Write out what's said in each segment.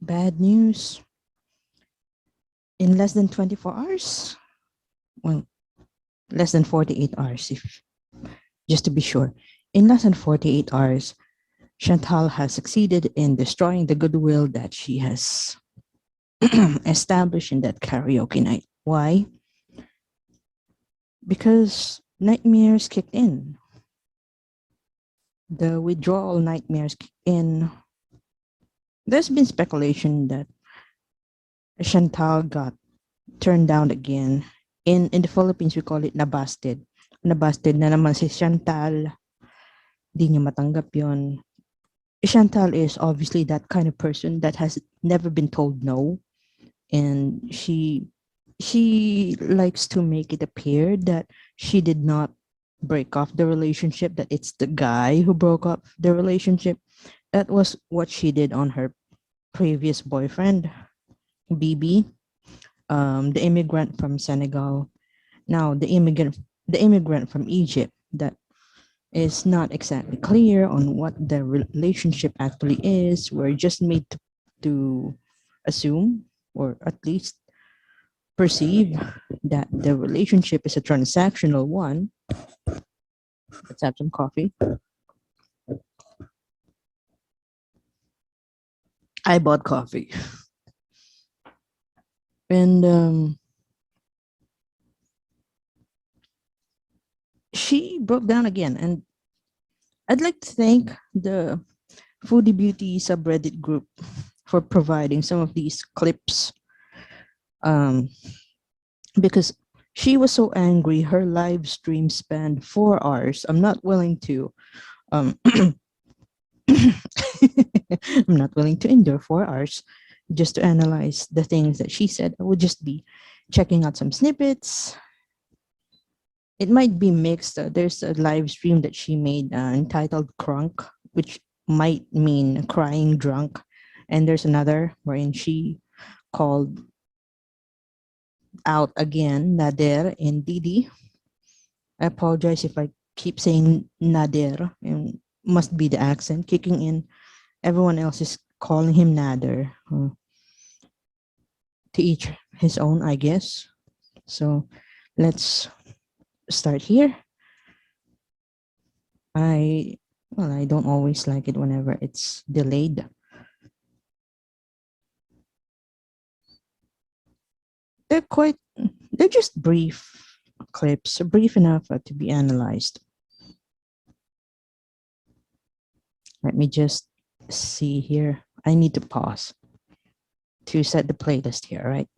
Bad news. In less than 24 hours, well, less than 48 hours, if just to be sure, in less than 48 hours, Chantal has succeeded in destroying the goodwill that she has established in that karaoke night. Why? Because nightmares kicked in. The withdrawal nightmares kicked in. There's been speculation that Chantal got turned down again. In the Philippines, we call it nabasted. Nabasted na naman si Chantal. Di niya matanggap yon. Chantal is obviously that kind of person that has never been told no. And she likes to make it appear that she did not break off the relationship, that it's the guy who broke up the relationship. That was what she did on her previous boyfriend, BB, the immigrant from Senegal. Now the immigrant from Egypt, that is not exactly clear on what the relationship actually is. We're just made to assume, or at least perceive, that the relationship is a transactional one. Let's have some coffee. I bought coffee. And she broke down again. And I'd like to thank the Foodie Beauty subreddit group for providing some of these clips, because she was so angry. Her live stream spanned 4 hours. I'm not willing to um, I'm not willing to endure 4 hours just to analyze the things that she said. I would just be checking out some snippets. It might be mixed. There's a live stream that she made entitled Crunk, which might mean crying drunk. And there's another wherein she called out again Nader and Didi. I apologize if I keep saying Nader, and must be the accent kicking in. Everyone else is calling him Nader. To each his own, I guess. So let's start here. I don't always like it whenever it's delayed. They're just brief clips, brief enough to be analyzed. Let me just see here. I need to pause to set the playlist here, right?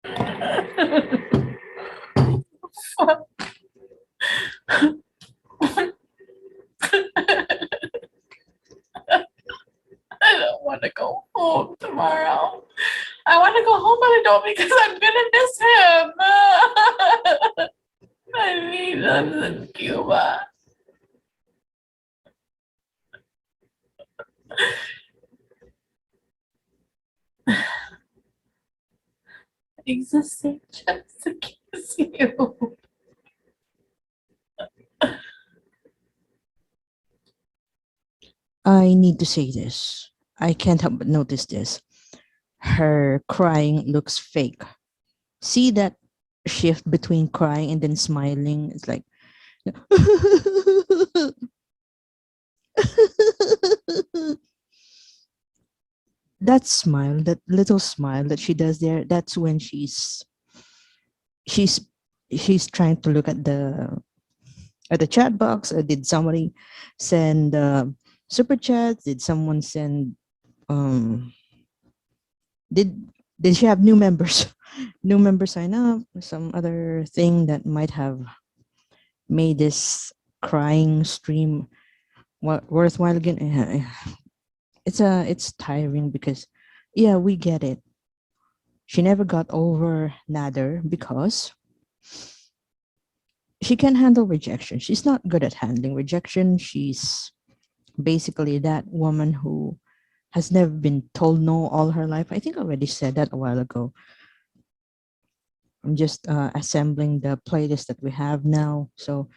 I don't want to go home tomorrow. I want to go home, but I don't, because I'm gonna miss him. I need him in Cuba. Existing just to kiss you. I need to say this. I can't help but notice this. Her crying looks fake. See that shift between crying and then smiling? It's like that smile, that little smile that she does there, that's when she's she's trying to look at the chat box. Did somebody send super chats? Did someone send um did did she have new members? New members sign up? Some other thing that might have made this crying stream worthwhile again. It's tiring because, yeah, we get it. She never got over Nader because she can handle rejection. She's not good at handling rejection. She's basically that woman who has never been told no all her life. I think I already said that a while ago. I'm just assembling the playlist that we have now. So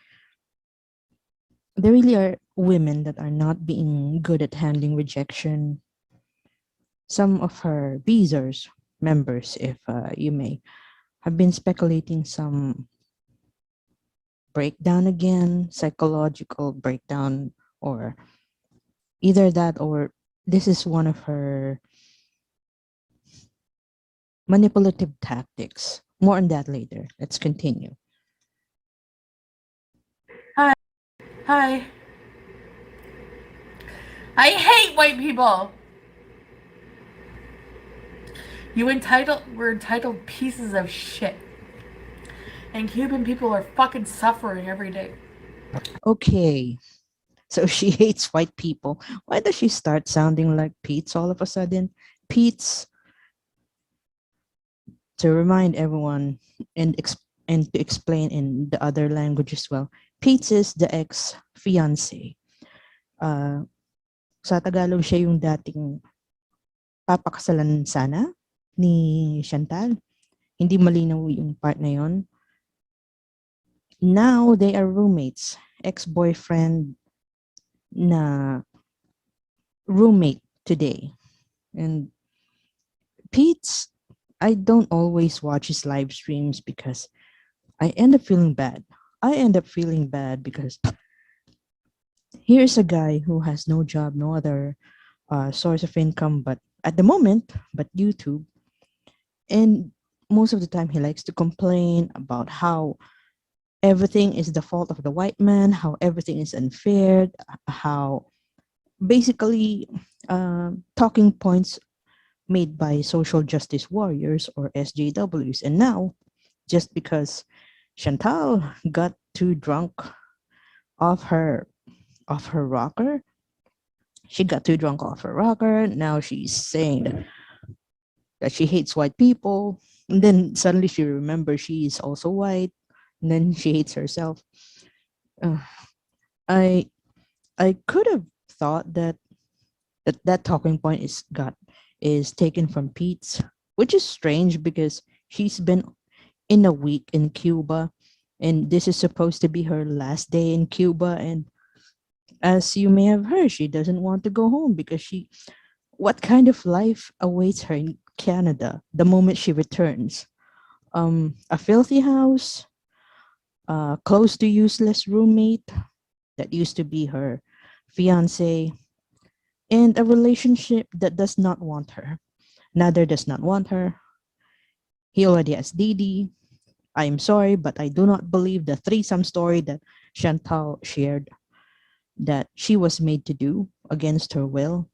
there really are women that are not being good at handling rejection. some of her Beezers members, if you may, have been speculating some breakdown again, psychological breakdown, or either that or this is one of her manipulative tactics. More on that later. Let's continue. Hi. Hi. I hate white people. We're entitled pieces of shit. And Cuban people are fucking suffering every day. Okay, so she hates white people. Why does she start sounding like Pete's all of a sudden? Pete's, to remind everyone and to explain in the other language as well, Pete's is the ex-fiance. Sa Tagalog, siya yung dating papakasalan sana ni Chantal. Hindi malinaw yung part na yon. Now they are roommates. Ex-boyfriend na roommate today. And Pete's, I don't always watch his live streams because I end up feeling bad. I end up feeling bad because here's a guy who has no job, no other source of income, but at the moment, but YouTube. And most of the time, he likes to complain about how everything is the fault of the white man, how everything is unfair, how basically talking points made by social justice warriors or SJWs. And now, just because Chantal got too drunk off her rocker, she got too drunk off her rocker. Now she's saying that she hates white people. And then suddenly she remembers she is also white. And then she hates herself. Uh, I I could have thought that that talking point is taken from Pete's, which is strange because she's been in a week in Cuba, and this is supposed to be her last day in Cuba. And as you may have heard, she doesn't want to go home because what kind of life awaits her in Canada the moment she returns? A filthy house, close to useless roommate that used to be her fiance, and a relationship that does not want her. Neither does not want her. He already has Didi. I am sorry, but I do not believe the threesome story that Chantal shared that she was made to do against her will.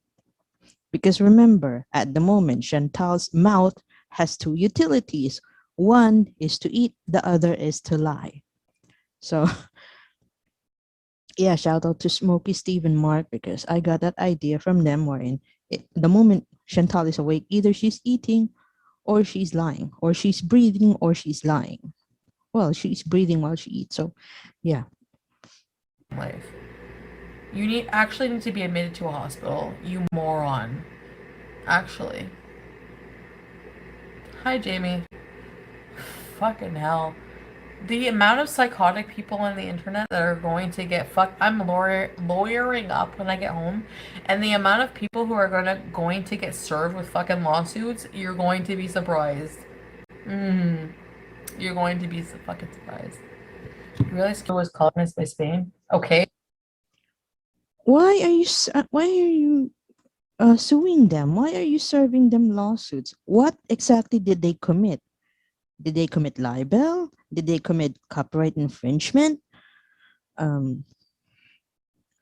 Because remember, at the moment, Chantal's mouth has two utilities. One is to eat, the other is to lie. So, yeah, shout out to Smokey, Steve, and Mark because I got that idea from them. Wherein the moment Chantal is awake, either she's eating or she's lying, or she's breathing or she's lying. Well, she's breathing while she eats. So, yeah. Life. You actually need to be admitted to a hospital, you moron. Actually. Hi, Jamie. Fucking hell. The amount of psychotic people on the internet that are going to get fucked. I'm lawyering up when I get home, and the amount of people who are going to get served with fucking lawsuits, you're going to be surprised. You're going to be fucking surprised. You realize Cuba was colonized by Spain? Okay. Why are you suing them? Why are you serving them lawsuits? What exactly did they commit? Did they commit libel? Did they commit copyright infringement?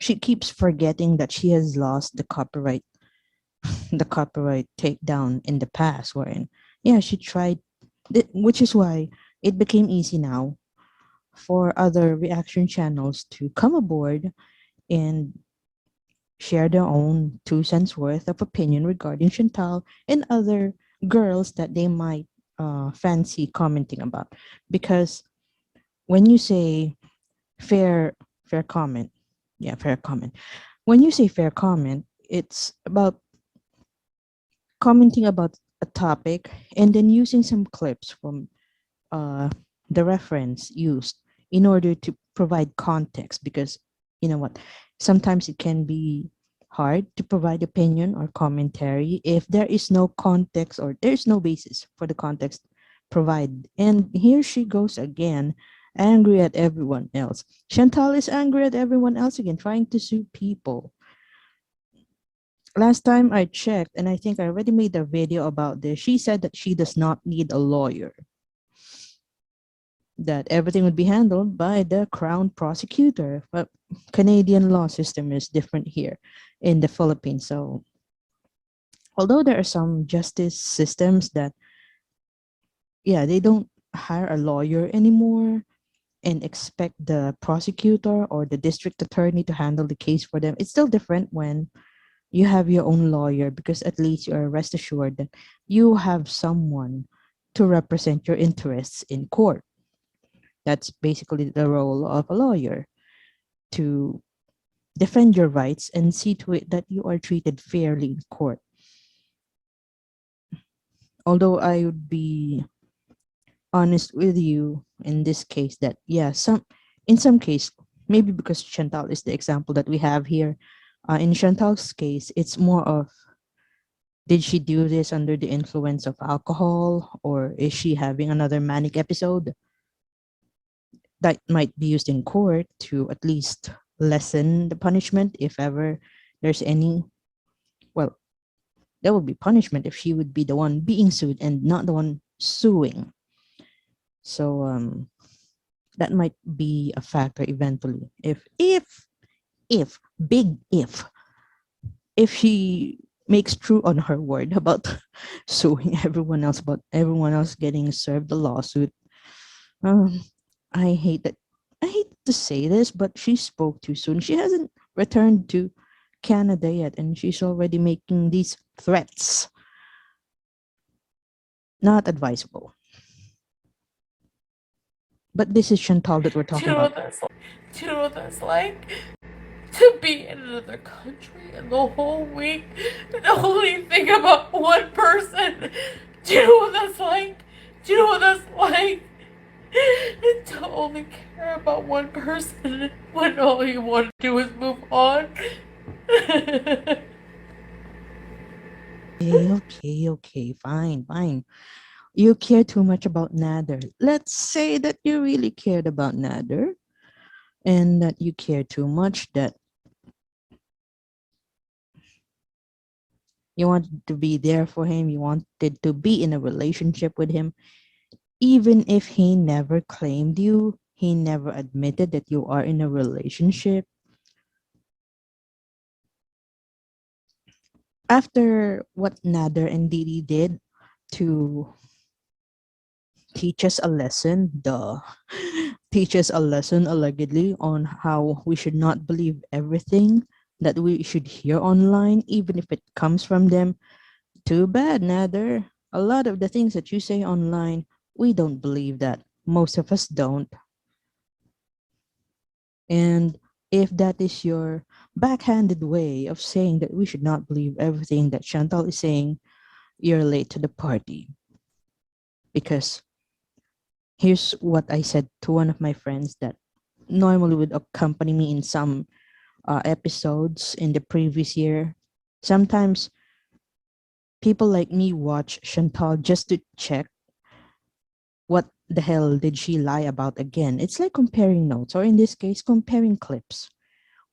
She keeps forgetting that she has lost the copyright takedown in the past. Wherein, yeah, she tried, which is why it became easy now for other reaction channels to come aboard and share their own 2 cents worth of opinion regarding Chantal and other girls that they might fancy commenting about. Because when you say fair comment, yeah, fair comment. When you say fair comment, it's about commenting about a topic and then using some clips from the reference used in order to provide context. Because you know what, sometimes it can be hard to provide opinion or commentary if there is no context or there's no basis for the context provided. And here she goes again, angry at everyone else. Chantal is angry at everyone else again, trying to sue people. Last time I checked, and I think I already made a video about this, she said that she does not need a lawyer, that everything would be handled by the Crown prosecutor. But Canadian law system is different here in the Philippines. So although there are some justice systems that, yeah, they don't hire a lawyer anymore and expect the prosecutor or the district attorney to handle the case for them, it's still different when you have your own lawyer, because at least you're rest assured that you have someone to represent your interests in court. That's basically the role of a lawyer, to defend your rights and see to it that you are treated fairly in court. Although I would be honest with you in this case that, yeah, in some case, maybe because Chantal is the example that we have here, in Chantal's case, it's more of, did she do this under the influence of alcohol, or is she having another manic episode that might be used in court to at least lessen the punishment if ever there's any? Well, there would be punishment if she would be the one being sued and not the one suing. So that might be a factor eventually. If big if she makes true on her word about suing everyone else, about everyone else getting served the lawsuit. Um, I hate that. I hate to say this, but she spoke too soon. She hasn't returned to Canada yet, and she's already making these threats. Not advisable. But this is Chantal that we're talking about. Do you know what that's like? To be in another country and the whole week and only think about one person. Do you know what that's like? Do you know what that's like? To only care about one person when all you want to do is move on. Okay, fine. You care too much about Nader. Let's say that you really cared about Nader and that you care too much that you wanted to be there for him, you wanted to be in a relationship with him, even if he never claimed you, he never admitted that you are in a relationship. After what Nader and Didi did to teach us a lesson, teach us a lesson allegedly on how we should not believe everything that we should hear online, even if it comes from them. Too bad, Nader. A lot of the things that you say online, we don't believe that. Most of us don't. And if that is your backhanded way of saying that we should not believe everything that Chantal is saying, you're late to the party. Because here's what I said to one of my friends that normally would accompany me in some episodes in the previous year. Sometimes people like me watch Chantal just to check what the hell did she lie about again. It's like comparing notes, or in this case, comparing clips.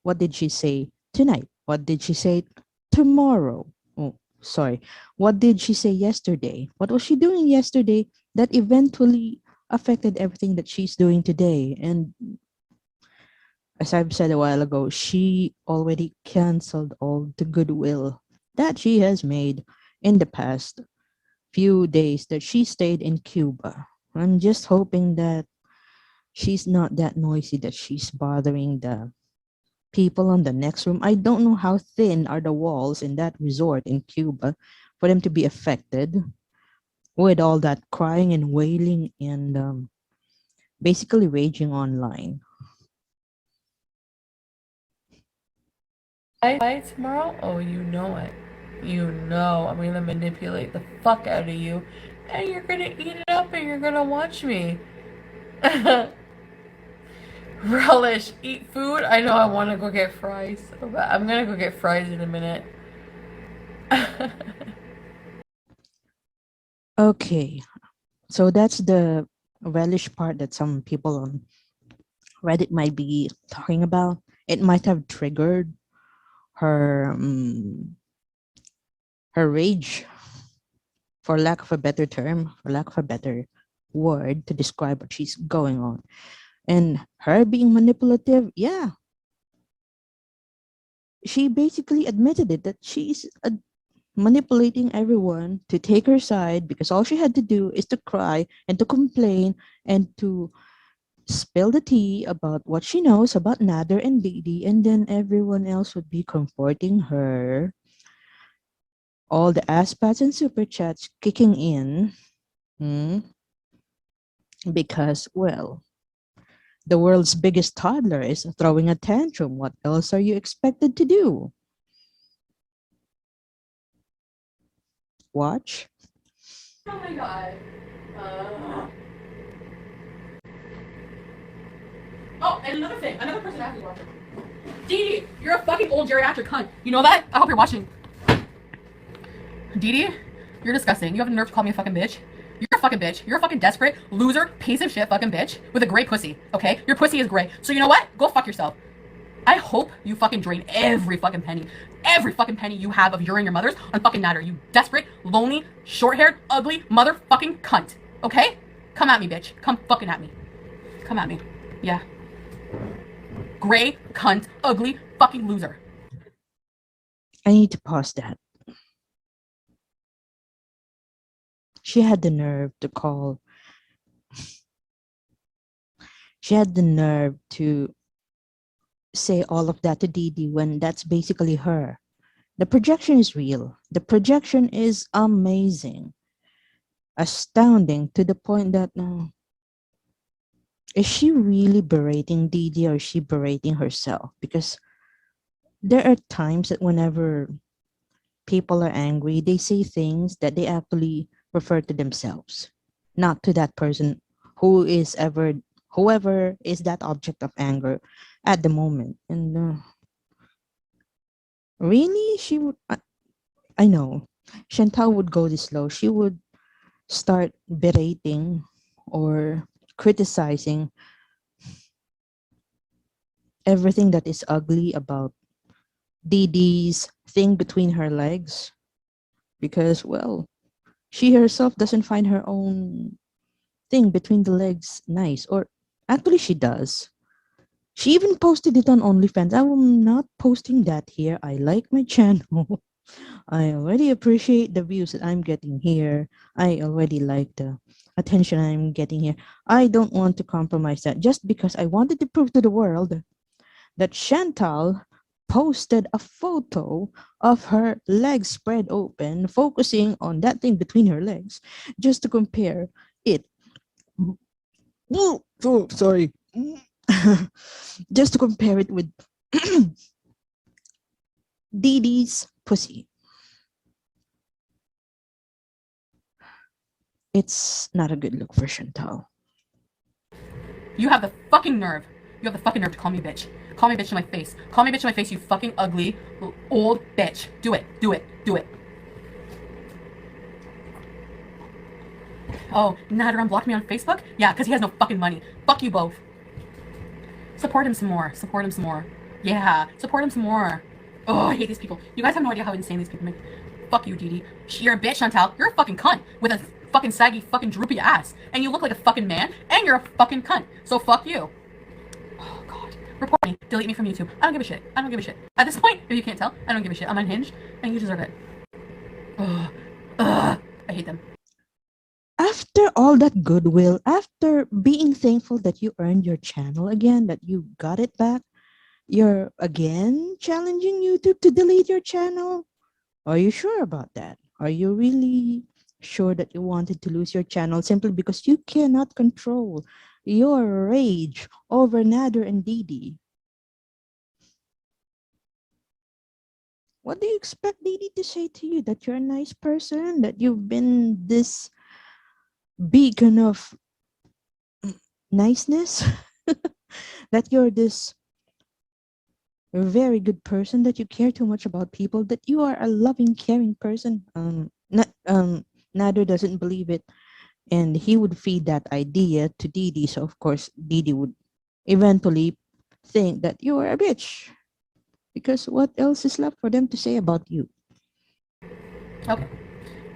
What did she say tonight? What did she say tomorrow? Oh, sorry. What did she say yesterday? What was she doing yesterday that eventually affected everything that she's doing today? And as I've said a while ago, she already canceled all the goodwill that she has made in the past few days that she stayed in Cuba. I'm just hoping that she's not that noisy that she's bothering the people on the next room. I don't know how thin are the walls in that resort in Cuba for them to be affected with all that crying and wailing and basically raging online. By tomorrow? Oh, you know it. You know I'm gonna manipulate the fuck out of you, and you're gonna eat it up and you're gonna watch me. Relish, eat food. I know I want to go get fries. I'm gonna go get fries in a minute. Okay, so that's the relish part that some people on Reddit might be talking about. It might have triggered her her rage, for lack of a better term, for lack of a better word to describe what she's going on. And her being manipulative, yeah, she basically admitted it that she's manipulating everyone to take her side because all she had to do is to cry and to complain and to spill the tea about what she knows about Nader and Didi, and then everyone else would be comforting her. All the aspats and super chats kicking in, hmm, because, well, the world's biggest toddler is throwing a tantrum. What else are you expected to do? Watch? Oh my god. Oh, and another thing, another person asked me watching. Dee, you're a fucking old geriatric cunt. You know that? I hope you're watching. Dee, you're disgusting. You have the nerve to call me a fucking bitch. You're a fucking bitch. You're a fucking desperate, loser, piece of shit fucking bitch with a gray pussy, okay? Your pussy is gray. So you know what? Go fuck yourself. I hope you fucking drain every fucking penny you have of your and your mother's on fucking Nader. You desperate, lonely, short-haired, ugly, motherfucking cunt. Okay? Come at me, bitch. Come fucking at me. Come at me. Yeah. Gray, cunt, ugly, fucking loser. I need to pause that. She had the nerve to call. She had the nerve to say all of that to Didi when that's basically her. The projection is real. The projection is amazing. Astounding to the point that is she really berating Didi or is she berating herself? Because there are times that whenever people are angry, they say things that they actually refer to themselves, not to that person whoever is that object of anger at the moment. And really, she would. I know, Chantal would go this low. She would start berating or criticizing everything that is ugly about Didi's thing between her legs because, well, she herself doesn't find her own thing between the legs nice. Or actually, she does. She even posted it on OnlyFans. I'm not posting that here. I like my channel. I already appreciate the views that I'm getting here. I already like the attention I'm getting here. I don't want to compromise that just because I wanted to prove to the world that Chantal posted a photo of her legs spread open, focusing on that thing between her legs, just to compare it. Oh, sorry. Just to compare it with Didi's pussy. It's not a good look for Chantal. You have the fucking nerve. You have the fucking nerve to call me bitch. Call me bitch to my face. Call me bitch to my face, you fucking ugly, old bitch. Do it. Do it. Do it. Oh, Nader unblocked me on Facebook? Yeah, because he has no fucking money. Fuck you both. Support him some more. Support him some more. Yeah, support him some more. Oh, I hate these people. You guys have no idea how insane these people make. Fuck you, Didi. You're a bitch, Chantal. You're a fucking cunt with a fucking saggy, fucking droopy ass. And you look like a fucking man, and you're a fucking cunt. So fuck you. Oh, God. Report me. Delete me from YouTube. I don't give a shit. I don't give a shit. At this point, if you can't tell, I don't give a shit. I'm unhinged, and you deserve it. Ugh. Ugh. I hate them. After all that goodwill, after being thankful that you earned your channel again, that you got it back, you're again challenging YouTube to delete your channel? Are you sure about that? Are you really sure that you wanted to lose your channel simply because you cannot control your rage over Nader and Didi? What do you expect Didi to say to you? That you're a nice person? That you've been this beacon of niceness? that you're this very good person, that you care too much about people, that you are a loving, caring person. Nado doesn't believe it, and he would feed that idea to Didi. So of course, Didi would eventually think that you are a bitch, because what else is left for them to say about you? Okay.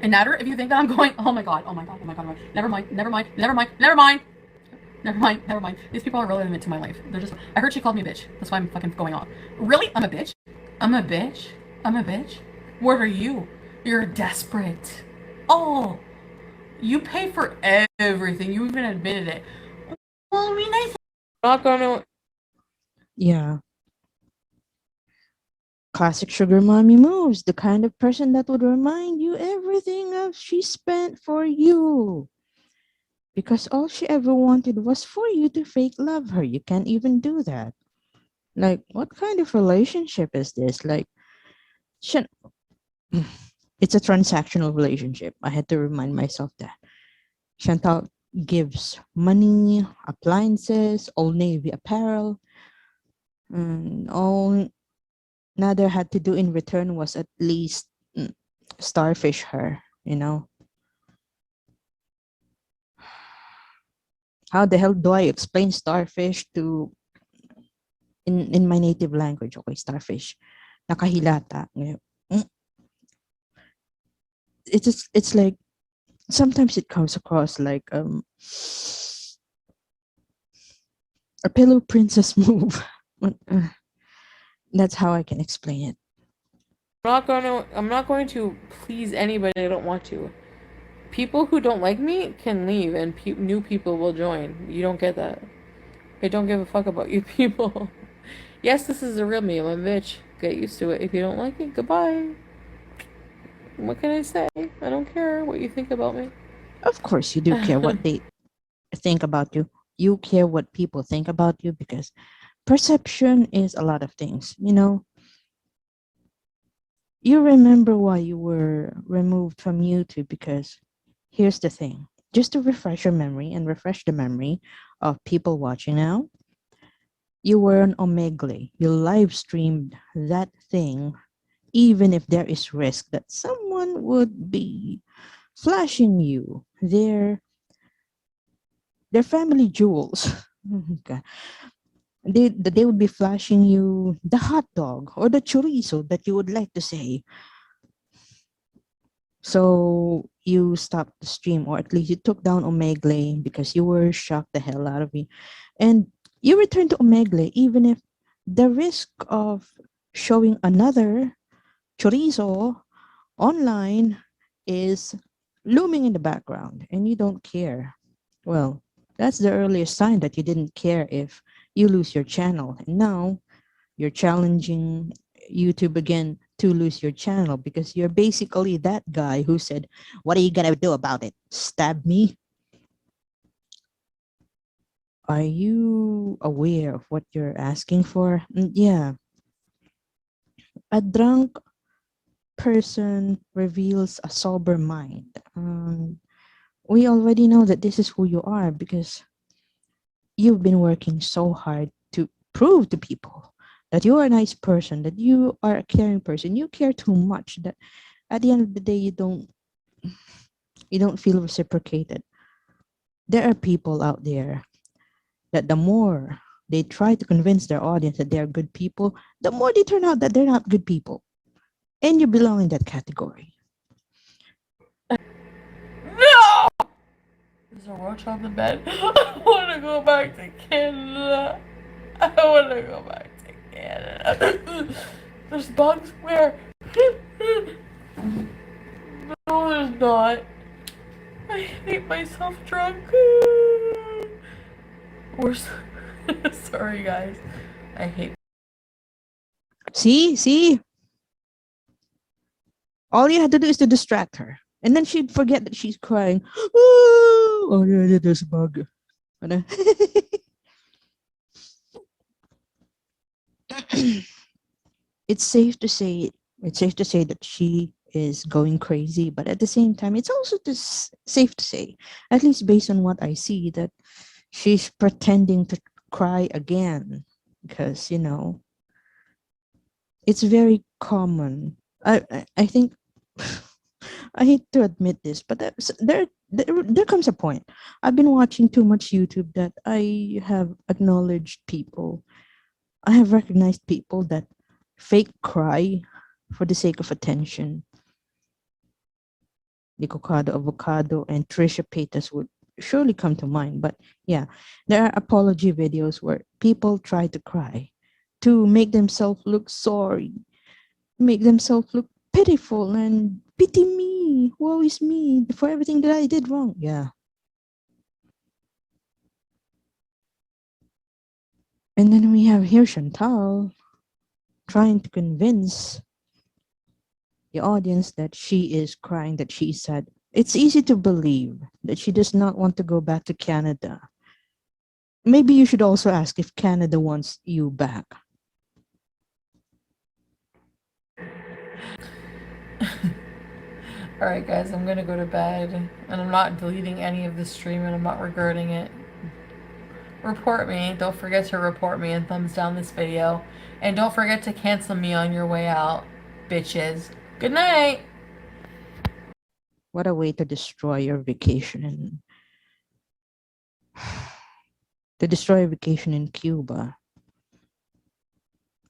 And Nader, if you think that I'm going, oh my god, oh my god, oh my god, oh my god. Never mind, never mind, never mind, never mind. Never mind, never mind. These people are relevant to my life. They're just. I heard she called me a bitch. That's why I'm fucking going off. Really? I'm a bitch? I'm a bitch? I'm a bitch? What are you? You're desperate. Oh, you pay for everything. You even admitted it. Well, I mean, Not gonna. Yeah. Classic sugar mommy moves. The kind of person that would remind you everything else she spent for you. Because all she ever wanted was for you to fake love her. You can't even do that. Like, what kind of relationship is this? Like, Shan- it's a transactional relationship. I had to remind myself that. Chantal gives money, appliances, Old Navy apparel, and all Nader had to do in return was at least starfish her, you know? How the hell do I explain starfish to in my native language? Okay, starfish. Nakahilata. It's like sometimes it comes across like a pillow princess move. That's how I can explain it. I'm not going to please anybody I don't want to. People who don't like me can leave, and new people will join. You don't get that. I don't give a fuck about you people. Yes, this is a real me. I'm a bitch. Get used to it. If you don't like it, goodbye. What can I say? I don't care what you think about me. Of course, you do care what they think about you. You care what people think about you, because perception is a lot of things. You know, you remember why you were removed from YouTube, because here's the thing. Just to refresh your memory and refresh the memory of people watching now, you were on Omegle. You live streamed that thing, even if there is risk that someone would be flashing you their family jewels. Okay. They would be flashing you the hot dog or the chorizo that you would like to say. So you stopped the stream, or at least you took down Omegle because you were shocked the hell out of me. And you returned to Omegle even if the risk of showing another chorizo online is looming in the background and you don't care. Well, that's the earliest sign that you didn't care if you lose your channel. And now you're challenging YouTube again to lose your channel because you're basically that guy who said, "What are you going to do about it? Stab me?" Are you aware of what you're asking for? Yeah. A drunk person reveals a sober mind. We already know that this is who you are because you've been working so hard to prove to people that you are a nice person, that you are a caring person. You care too much that at the end of the day you don't feel reciprocated. There are people out there that the more they try to convince their audience that they are good people, the more they turn out that they're not good people. And you belong in that category. No! There's a roach on the bed. I want to go back to Canada. I want to go back to Canada. There's bugs where? No, there's not. I hate myself drunk. We're sorry, guys. I hate. See? All you had to do is to distract her. And then she'd forget that she's crying. Oh, yeah, there's a bug. It's safe to say that she is going crazy, but at the same time, it's also safe to say, at least based on what I see, that she's pretending to cry again because it's very common. I think I hate to admit this, but there comes a point. I've been watching too much YouTube that I have acknowledged people. I have recognized people that fake cry for the sake of attention. Nicocado Avocado and Trisha Paytas would surely come to mind. But yeah, there are apology videos where people try to cry to make themselves look sorry, make themselves look pitiful and pity me, woe is me for everything that I did wrong. Yeah. And then we have here Chantal trying to convince the audience that she is crying, that she's sad. It's easy to believe that she does not want to go back to Canada. Maybe you should also ask if Canada wants you back. Alright, guys, I'm gonna go to bed. And I'm not deleting any of the stream and I'm not regretting it. Report me. Don't forget to report me and thumbs down this video. And don't forget to cancel me on your way out, bitches. Good night! What a way to destroy your vacation in Cuba.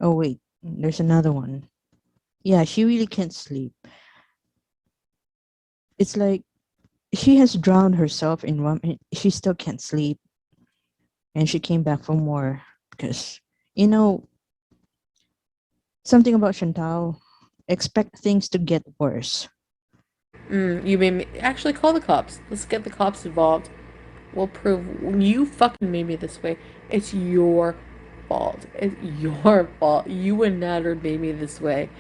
Oh wait, there's another one. Yeah, she really can't sleep. It's like she has drowned herself in rum and she still can't sleep. And she came back for more because something about Chantal, expect things to get worse. You made me actually call the cops. Let's get the cops involved. We'll prove you fucking made me this way. It's your fault. It's your fault. You and Natter made me this way.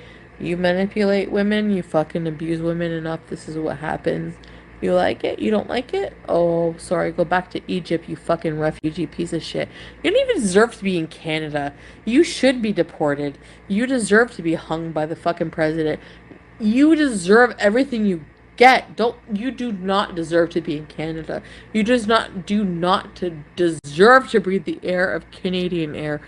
You manipulate women, you fucking abuse women enough. This is what happens. You like it? You don't like it? Oh, sorry. Go back to Egypt, you fucking refugee piece of shit. You don't even deserve to be in Canada. You should be deported. You deserve to be hung by the fucking president. You deserve everything you get. You do not deserve to be in Canada. You do not to deserve to breathe the air of Canadian air.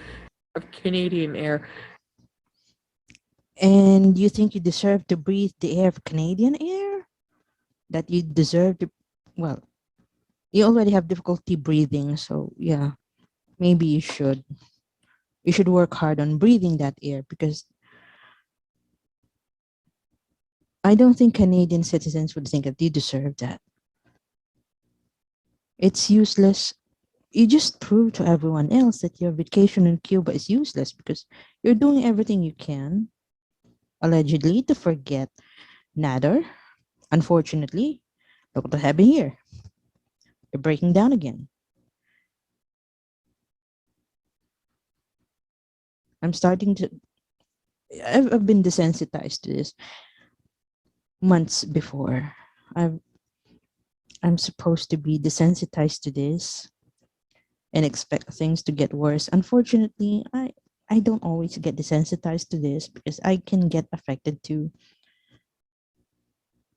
And you think you deserve to breathe the air of Canadian air? That you deserve to, well, you already have difficulty breathing, so yeah, maybe you should work hard on breathing that air, because I don't think Canadian citizens would think that you deserve that. It's useless. You just prove to everyone else that your vacation in Cuba is useless because you're doing everything you can, allegedly, to forget Nader. Unfortunately, look what happened here. You're breaking down again. I'm starting to. I've been desensitized to this months before. I'm supposed to be desensitized to this and expect things to get worse. Unfortunately, I don't always get desensitized to this because I can get affected too,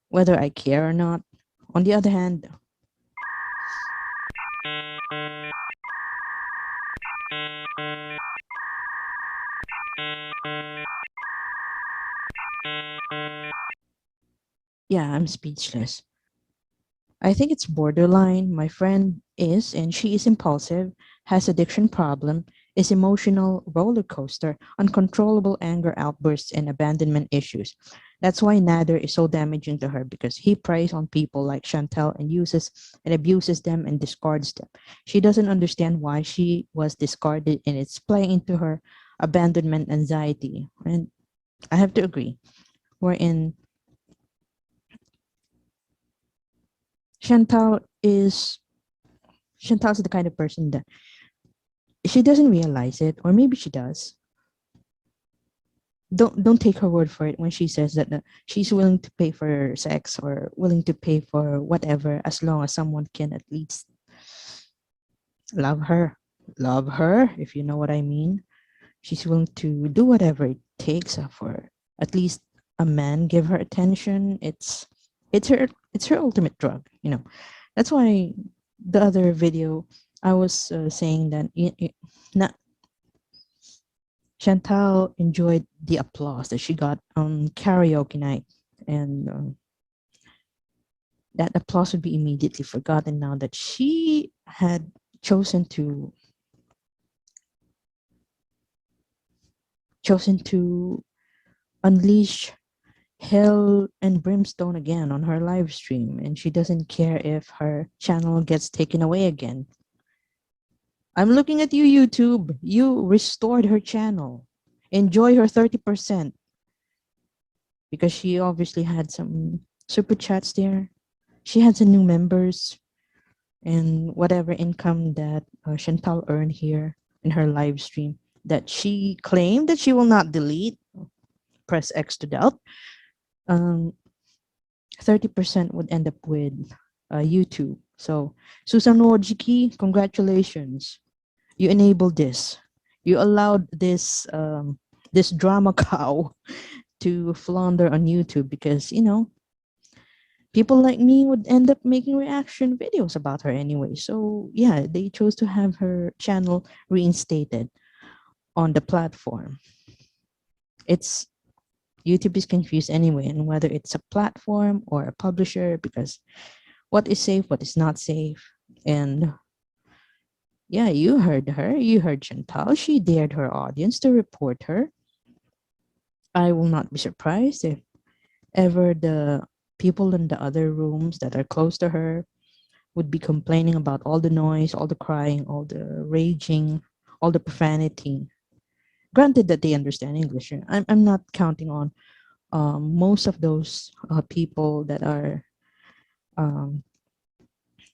whether I care or not. On the other hand, yeah, I'm speechless. I think it's borderline. My friend is, and she is impulsive, has addiction problem, is emotional roller coaster, uncontrollable anger outbursts, and abandonment issues. That's why Nader is so damaging to her, because he preys on people like Chantal and uses and abuses them and discards them. She doesn't understand why she was discarded, and it's playing into her abandonment anxiety. And I have to agree. Chantal is Chantal's the kind of person that she doesn't realize it, or maybe she does. Don't take her word for it when she says that she's willing to pay for sex or willing to pay for whatever, as long as someone can at least love her. Love her, if you know what I mean. She's willing to do whatever it takes for at least a man give her attention. It's her ultimate drug. That's why the other video I was saying that not Chantal enjoyed the applause that she got on karaoke night, and that applause would be immediately forgotten now that she had chosen to unleash hell and brimstone again on her live stream, and she doesn't care if her channel gets taken away again. I'm looking at you, YouTube. You restored her channel. Enjoy her 30%, because she obviously had some super chats there. She had some new members, and whatever income that Chantal earned here in her live stream that she claimed that she will not delete. Press X to doubt. 30% would end up with YouTube. So, Susan Wojcicki, congratulations. You enabled this. You allowed this drama cow to flounder on YouTube, because, people like me would end up making reaction videos about her anyway. So, yeah, they chose to have her channel reinstated on the platform. It's YouTube is confused anyway, and whether it's a platform or a publisher, because what is safe, what is not safe. And yeah, you heard her. You heard Chantal. She dared her audience to report her. I will not be surprised if ever the people in the other rooms that are close to her would be complaining about all the noise, all the crying, all the raging, all the profanity. Granted that they understand English. I'm not counting on most of those people um,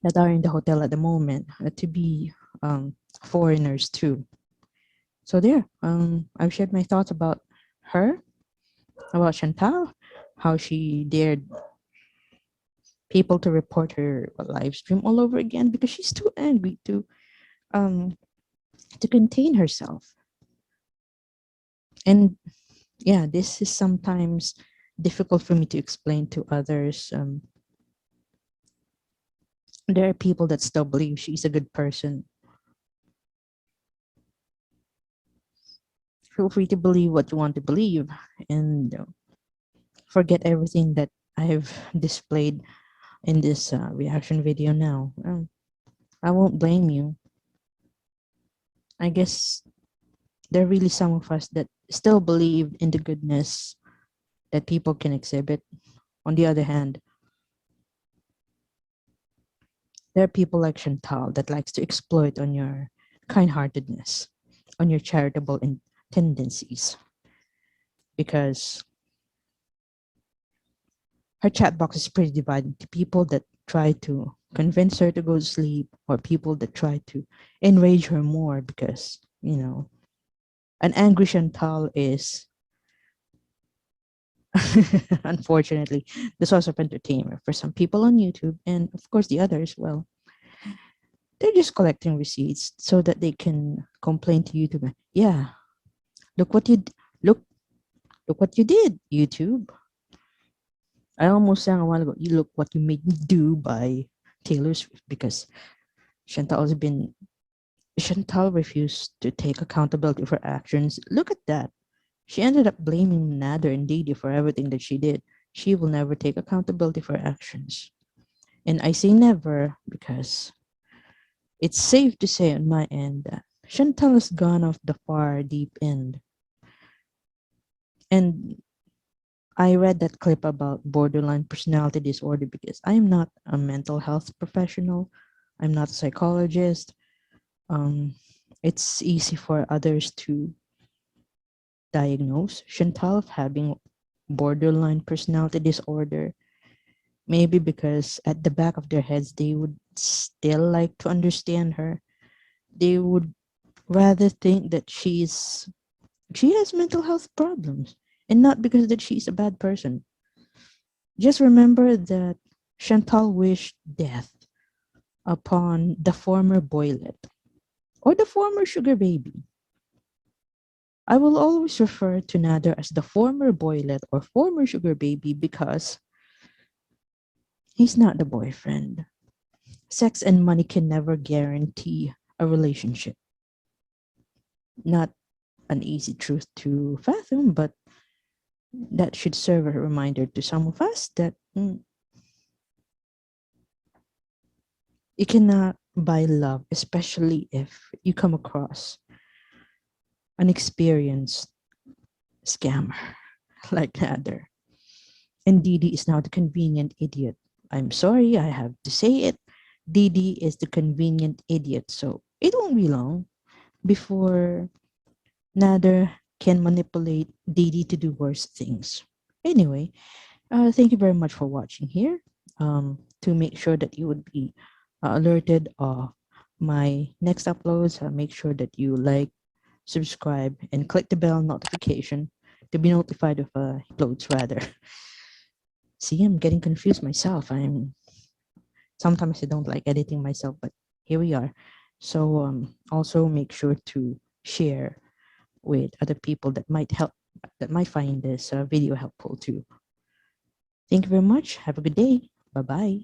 that are in the hotel at the moment to be foreigners too. So there, I've shared my thoughts about her, about Chantal, how she dared people to report her live stream all over again because she's too angry to contain herself. And yeah, this is sometimes difficult for me to explain to others. There are people that still believe she's a good person. Feel free to believe what you want to believe, and forget everything that I've displayed in this reaction video now. I won't blame you. I guess there are really some of us that still believe in the goodness that people can exhibit. On the other hand, there are people like Chantal that likes to exploit on your kind-heartedness, on your charitable tendencies, because her chat box is pretty divided to people that try to convince her to go to sleep, or people that try to enrage her more, because, an angry Chantal is unfortunately the source of entertainment for some people on YouTube, and of course the others, well, they're just collecting receipts so that they can complain to YouTube. Yeah, look what you look what you did, YouTube. I almost sang a while ago, you look what you made me do by Taylor Swift, because Chantal refused to take accountability for actions. Look at that. She ended up blaming Nader and Didi for everything that she did. She will never take accountability for actions. And I say never because it's safe to say on my end that Chantal has gone off the far deep end. And I read that clip about borderline personality disorder because I am not a mental health professional. I'm not a psychologist. It's easy for others to diagnose Chantal of having borderline personality disorder. Maybe because at the back of their heads, they would still like to understand her. They would rather think that she has mental health problems, and not because that she's a bad person. Just remember that Chantal wished death upon the former boylet or the former sugar baby. I will always refer to Nader as the former boylet or former sugar baby because he's not the boyfriend. Sex and money can never guarantee a relationship. Not an easy truth to fathom, but that should serve a reminder to some of us that you cannot buy love, especially if you come across an experienced scammer like Heather. And Didi is now the convenient idiot. I'm sorry, I have to say it. Didi is the convenient idiot, so it won't be long before Nader can manipulate Didi to do worse things. Anyway, thank you very much for watching here. To make sure that you would be alerted of my next uploads, make sure that you like, subscribe, and click the bell notification to be notified of uploads rather. See, I'm getting confused myself. Sometimes I don't like editing myself, but here we are. So also make sure to share with other people that might find this video helpful too. Thank you very much. Have a good day. Bye bye.